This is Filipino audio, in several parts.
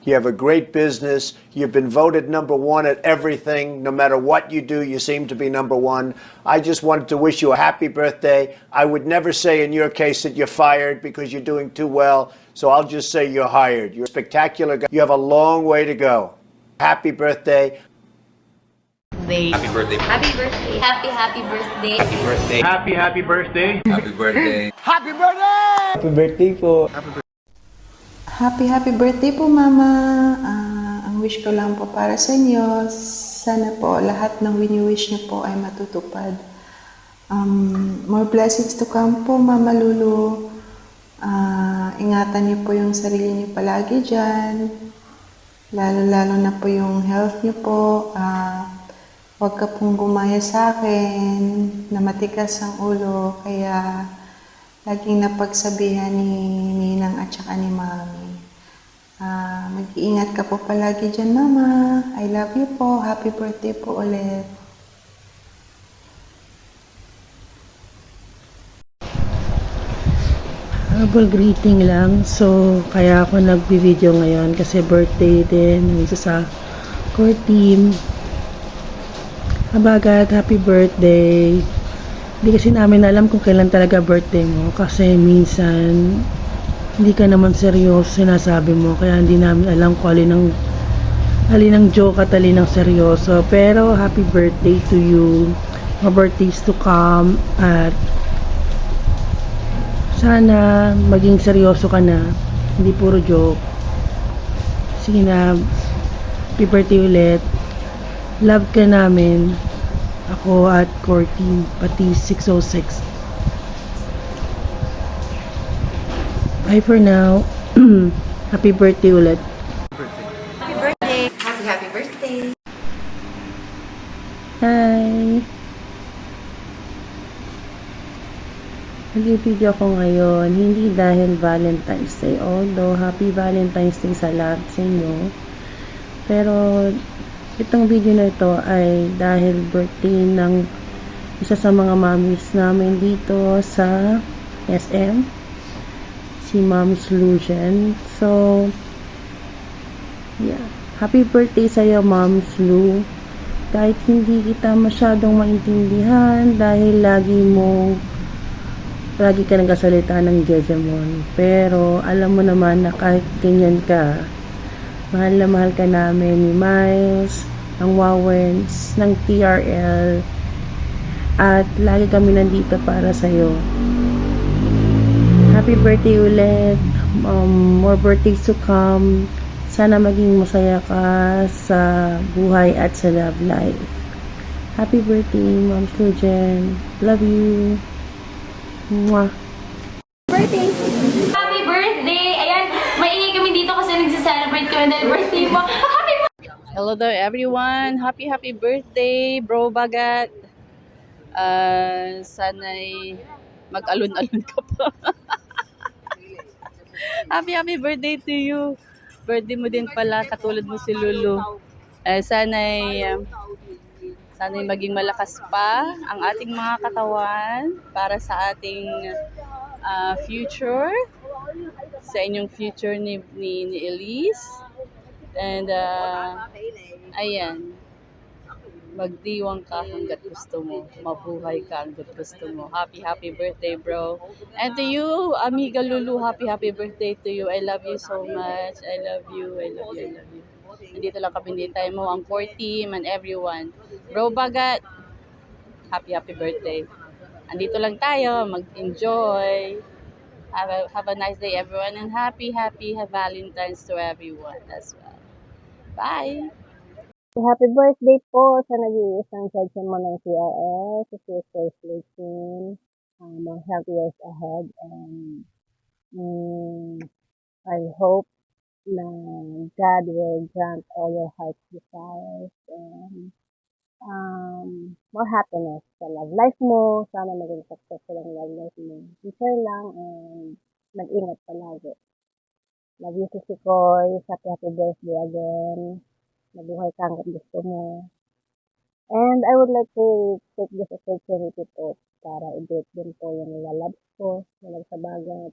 You have a great business. You've been voted #1 at everything. No matter what you do, you seem to be #1. I just wanted to wish you a happy birthday. I would never say in your case that you're fired because you're doing too well. So I'll just say you're hired. You're a spectacular guy. You have a long way to go. Happy birthday. Happy birthday. Happy birthday. Happy birthday. Happy birthday. Happy birthday. Happy birthday. Happy birthday po. Happy birthday po, Mama. Ang wish ko lang po para sa inyo, sana po lahat ng wini-wish niyo po ay matutupad. More blessings to come po, Mama Lulu. Ingatan niyo po yung sarili niyo palagi dyan. Lalo-lalo na po yung health niyo po. Huwag ka pong gumaya sa akin na matigas ang ulo. Kaya laging napagsabihan ni Ninang at saka ni Mami. Mag-iingat ka po palagi dyan, Mama. I love you po. Happy birthday po ulit. Habol greeting lang. So, kaya ako nag-video ngayon kasi birthday din ng isa sa core team. Habagat, happy birthday. Hindi kasi namin alam kung kailan talaga birthday mo kasi minsan hindi ka naman seryoso sinasabi mo kaya hindi namin alam kung alin ang joke at alin ang seryoso. Pero happy birthday to you. More birthdays to come at sana maging seryoso ka na, hindi puro joke. Sige na, happy birthday ulit. Love ka namin. Ako at core team, pati 606. Bye for now. Happy birthday ulit. Happy birthday. Happy birthday. Hi! Nag-video ko ngayon, hindi dahil Valentine's Day. Although, happy Valentine's Day sa lahat sa inyo. Pero, itong video na ito ay dahil birthday ng isa sa mga mommies namin dito sa SM, si Mom's Lucian. So, yeah. Happy birthday sa'yo, Mom's Lu. Kahit hindi kita masyadong maintindihan dahil lagi ka nagkasalita ng Jejemon. Pero, alam mo naman na kahit ganyan ka, mahal na mahal ka namin ni Miles, ng Wawens, ng TRL, at lagi kami nandito para sa'yo. Happy birthday ulit. More birthdays to come. Sana maging masaya ka sa buhay at sa love life. Happy birthday, Mom Sujan. Love you. Mwah. Birthday. Happy birthday. Ayan, maingay kami dito kasi nagse-celebrate kami dahil birthday mo. Happy birthday. Hello there everyone. Happy birthday, Bro Bagat. Sana'y mag-alon-alon ka pa. happy birthday to you. Birthday mo din pala, katulad mo si Lulu. Sana'y maging malakas pa ang ating mga katawan para sa ating future, sa inyong future ni Elise. And ayan, magdiwang ka hanggat gusto mo, mabuhay ka hanggat gusto mo. Happy birthday, bro. And to you, amiga Lulu, happy birthday to you. I love you so much. I love you. Nandito lang kami, hindi tayo mo, ang core team and everyone. Bro Bagat, happy birthday. Andito lang tayo, mag-enjoy. Have a nice day, everyone, and happy Valentine's to everyone as well. Bye! Happy birthday po sa nag-iisang judge mo ng CRS, sa Sisters Team. More healthy years ahead, and I hope na God will grant all your heart's desires and more happiness sa love life mo. Sana maging successful ang love life mo. Enjoy lang and mag-ingat palagi. Love you, Sisi Koy. Happy birthday again. Mabuhay ka hanggang gusto mo. And I would like to take this opportunity po para i-break din po yung lalabs ko, sa bagat.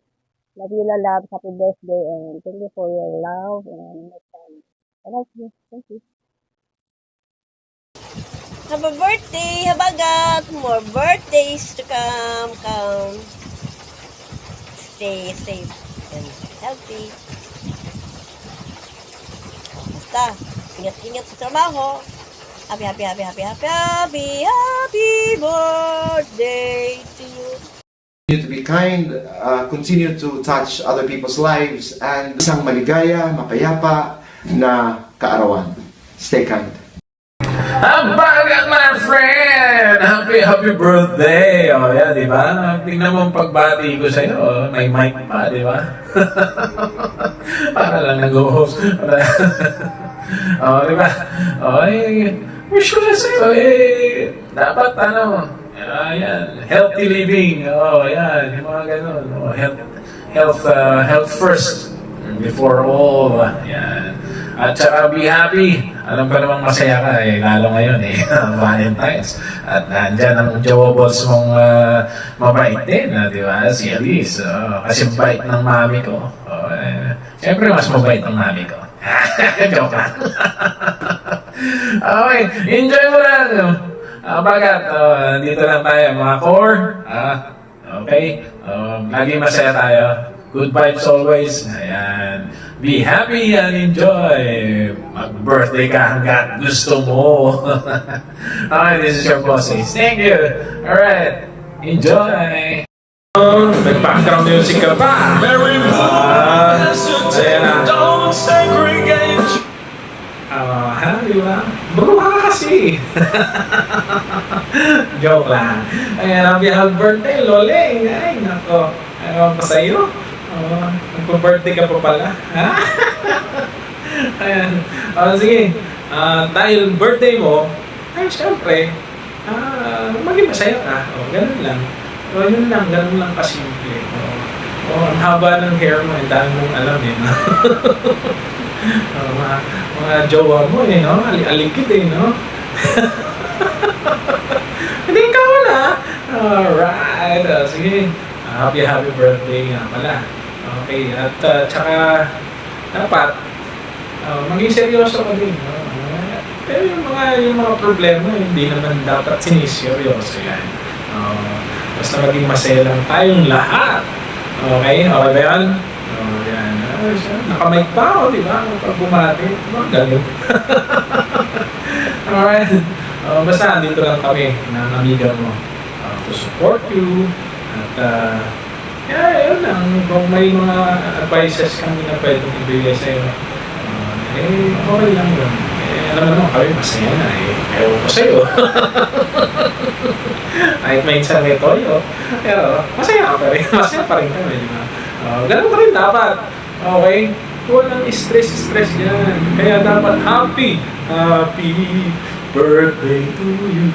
Love you, lalabs. Happy birthday, and thank you for your love and understanding. I love you. Thank you. Happy birthday, Habagat! More birthdays to come. Come. Stay safe and healthy. Basta, ingat-ingat sa trabaho. Happy birthday to you. Continue to be kind, continue to touch other people's lives, and isang maligaya, mapayapa na kaarawan. Stay kind. Habagat, my friend! Happy birthday! O, yan, di ba? Tingnan mo ang pagbati ko sa'yo. Oh, may mic pa, di ba? Para lang nag-host. O, di ba? O, wish ko na sa'yo, dapat, yan, healthy living. O, yan, yung mga ganun. O, health first. Before all, yan. At saka be happy. Alam ko namang masaya ka lalo ngayon Valentine's. At nandyan ang jowables mong mabait din, di ba? Si Elise. Kasi bait ng mami ko. Siyempre mas mabait ng mami ko. Joke lang. Okay, enjoy mo lang. Bagat, dito lang tayo mga core. Okay? Lagi masaya tayo. Good vibes always. Ayan. Be happy and enjoy. Mag-birthday ka hanggat gusto mo. Okay, this is your bosses. Thank you. Alright. Enjoy. Nag-background music ka pa. Very don't segregate. Di ba? Bruha ka kasi. Joke lang. Ayan, happy birthday, Loleng. Ay, nako. Ewan pa sa'yo. Nagpa-birthday ka pa pala. Ha? Ayan. Sige. Dahil birthday mo, ay syempre, maging masaya ka. Ganun lang. Yun lang, ganun lang kasimple. Ang haba ng hair mo, ang dami mong alam mga jowa mo no? Alikit no? Hindi ikaw na. Alright. Sige. Happy birthday nga pala. Okay. At tsaka dapat maging seryoso ka din. Pero yung mga problema, hindi naman dapat siniseryoso yan. Basta maging masaya lang tayong lahat. Okay? Okay ba yan? Yan. Nakamay pa ako, di ba? Pag bumati. Galing. Alright. Basta dito lang kami ng amiga mo to support you. At yun lang. Kung may mga advices kami na pwedeng ibigay sa'yo, okay lang yun. Alam naman kami, masaya na ewan ko sa'yo. Kahit minsan may toyo. Pero masaya ka pa rin. Masaya pa rin kami, di ba? Ganun pa rin dapat. Okay? Walang stress yan. Kaya dapat happy birthday to you.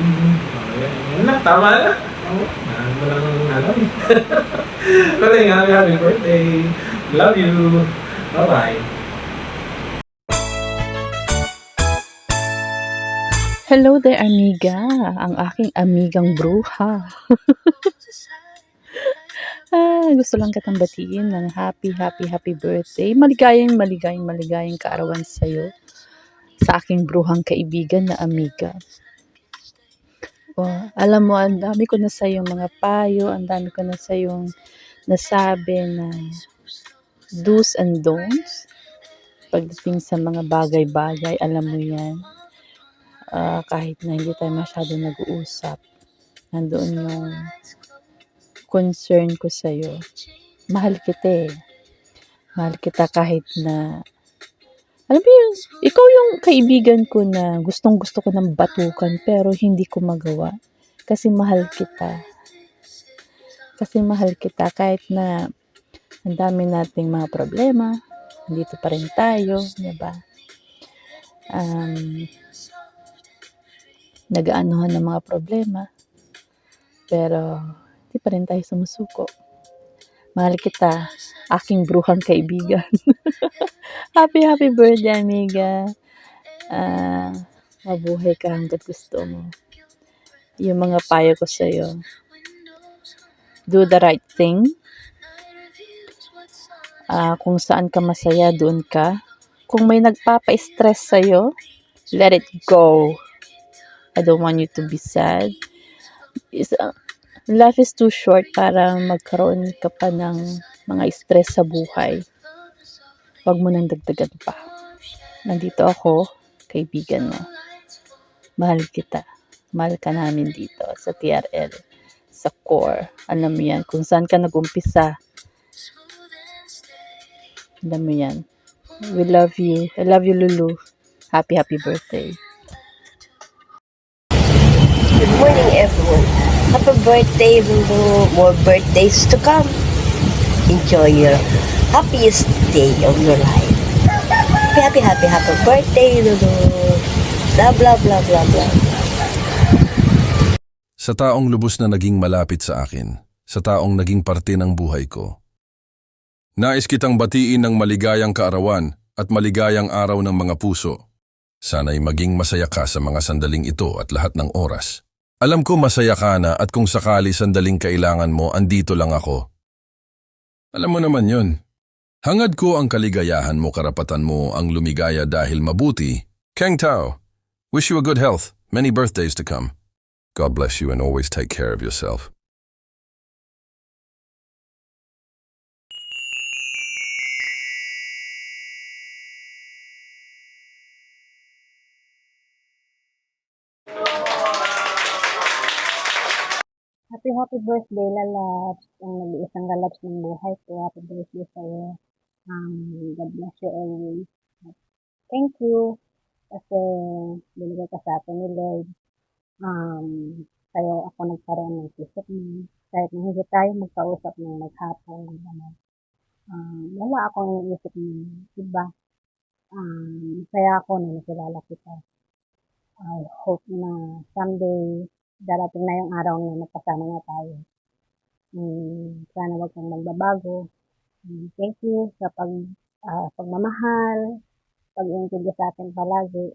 Yan lang, tama na. Walang alam. Walang happy birthday. Love you. Bye-bye. Hello there, amiga. Ang aking amigang bruha. Gusto lang kitang batiin ng happy birthday. Maligayang kaarawan sa'yo. Sa aking bruhang kaibigan na amiga. Alam mo, ang dami ko na sa'yong mga payo, ang dami ko na sa'yong nasabi na do's and don'ts. Pagdating sa mga bagay-bagay, alam mo yan. Kahit na hindi tayo masyado nag-uusap, nandoon yung concern ko sa'yo. Mahal kita Mahal kita kahit na, alam mo yun, ikaw yung kaibigan ko na gustong-gusto ko ng batukan pero hindi ko magawa. Kasi mahal kita. Kahit na ang dami nating mga problema, dito pa rin tayo, diba? Nag-aanuhan ng mga problema, pero di pa rin tayo sumusuko. Mahal kita, aking bruhang kaibigan. Happy birthday, amiga. Mabuhay ka hanggat gusto mo. Yung mga payo ko sa'yo, do the right thing. Kung saan ka masaya, doon ka. Kung may nagpapa-stress sa'yo, let it go. I don't want you to be sad. Life is too short para magkaroon ka pa ng mga stress sa buhay. Huwag mo nang dagdagan pa. Nandito ako, kaibigan mo. Mahal kita. Mahal ka namin dito sa TRL, sa core. Alam mo yan, kung saan ka nag-umpisa. Alam mo yan. We love you. I love you, Lulu. Happy birthday. Good morning, everyone. Happy birthday, Lulu. More birthdays to come. Enjoy your happiest day of your life. Happy birthday, Lulu. Blah, blah, blah, blah, blah. Sa taong lubos na naging malapit sa akin, sa taong naging parte ng buhay ko. Nais kitang batiin ng maligayang kaarawan at maligayang araw ng mga puso. Sana'y maging masaya ka sa mga sandaling ito at lahat ng oras. Alam ko masaya ka na at kung sakali sandaling kailangan mo, andito lang ako. Alam mo naman yun. Hangad ko ang kaligayahan mo, karapatan mo ang lumigaya dahil mabuti. Keng Tao, wish you a good health, many birthdays to come. God bless you and always take care of yourself. Happy birthday, Lalabs. Ang nag-iisang Lalabs ng buhay ko. Happy birthday sa'yo. God bless you always. Thank you. Kasi binigay ka sa atin ni Lord. Sa'yo ako nagkaroon ng peace of mind. Kahit na hindi tayo magkausap ng maghapon. Wala akong iniisip ng iba. Kaya ako na nakilala kita. I hope na someday darating na yung araw na magkasama na tayo. Sana wag kang magbabago. Thank you sa pagmamahal, pag-iintindi sa atin palagi.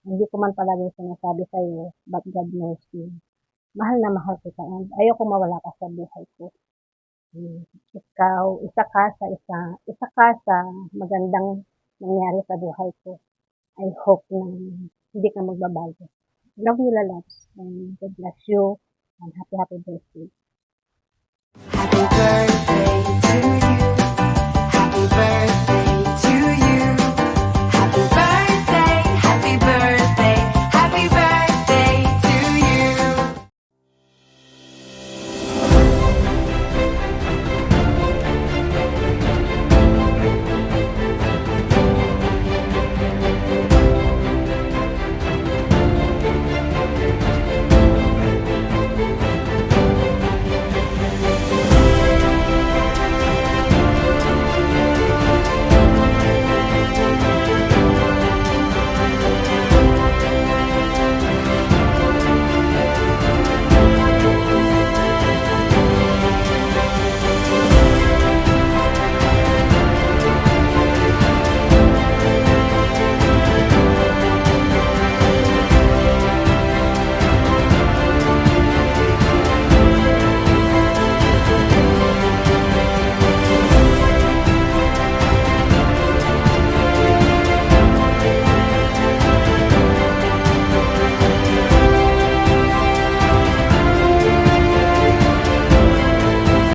Hindi ko man palagi sinasabi sa iyo, but God knows you. Mahal na mahal kita. Ayoko mawala ka sa buhay ko. Ikaw, isa ka sa magandang nangyari sa buhay ko. I hope na hindi ka magbabago. Love you, Lalabs, and God bless you, and happy birthday. Happy birthday to